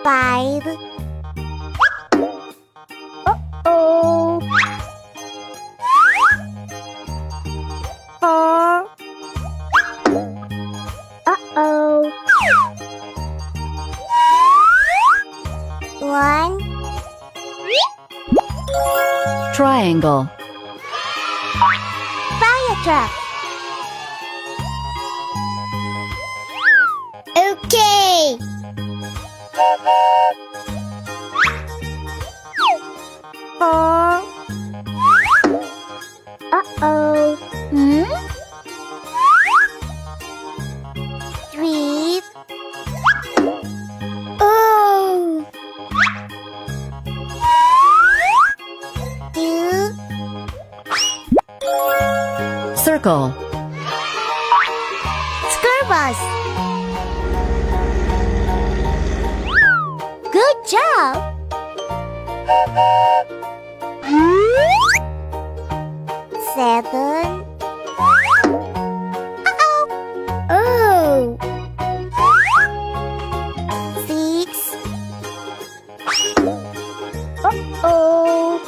5. Uh-oh. 4. Uh-oh. 1. Triangle. Fire truck. Okay. 4. Uh-oh. 3. Oh. 2. Circle. School bus. Good job. 7. Oh. 6. Uh-oh.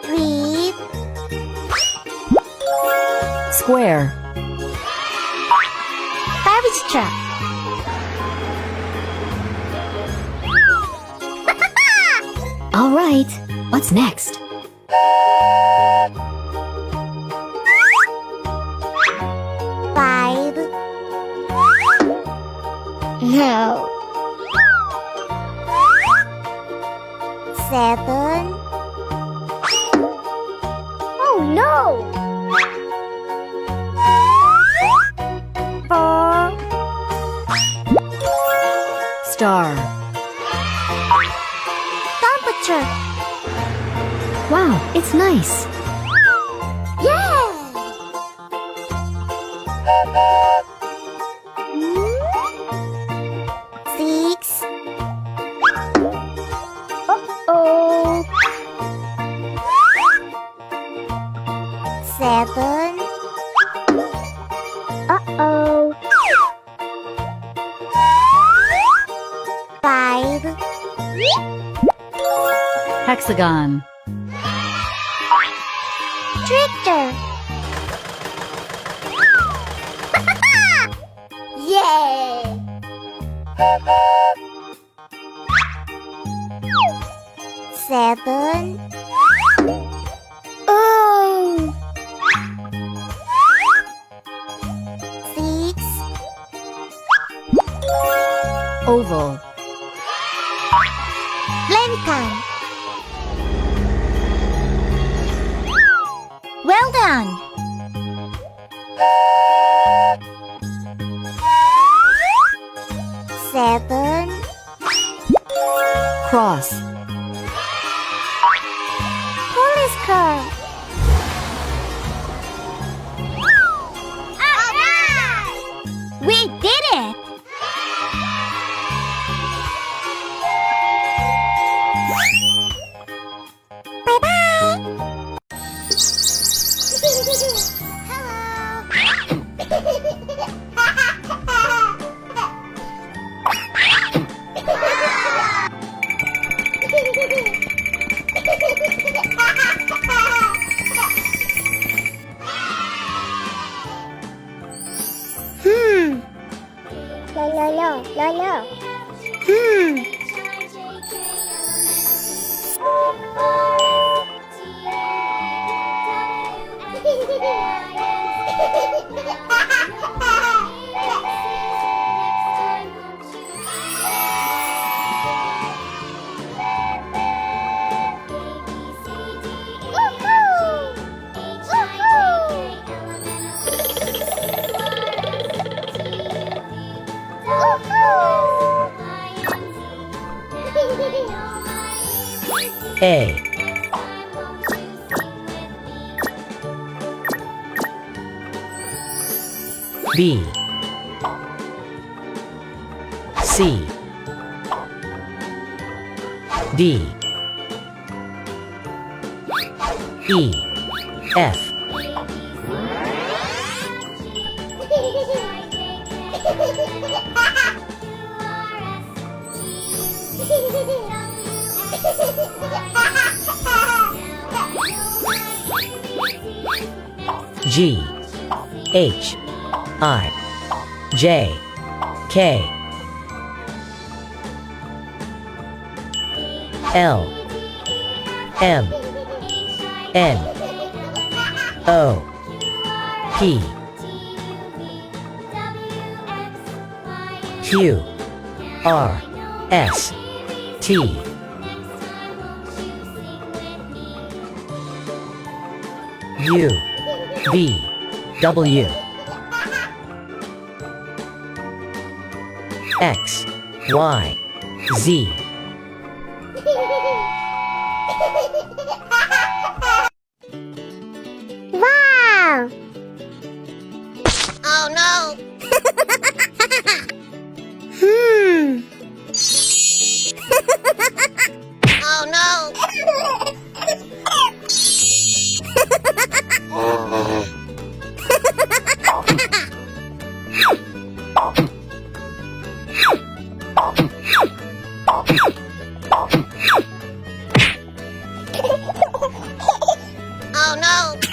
3. Square. Garbage truck. All right. What's next? 5. No. 7. Oh no. 4. Star. Dumper truck. Wow, it's nice. Yeah. 6. Uh-oh. 7. Uh-oh. 5. Hexagon. Tractor. Yay! 7. Oh. 6. Oval. Lincoln. Well done. 7. Cross. Police car. Alright! We did it! Bye-bye! No. A. B. C. D. E. F. G H I J K L M N O P Q R S T U V W X Y Z. Wow! Oh no! Oh no! Oh no!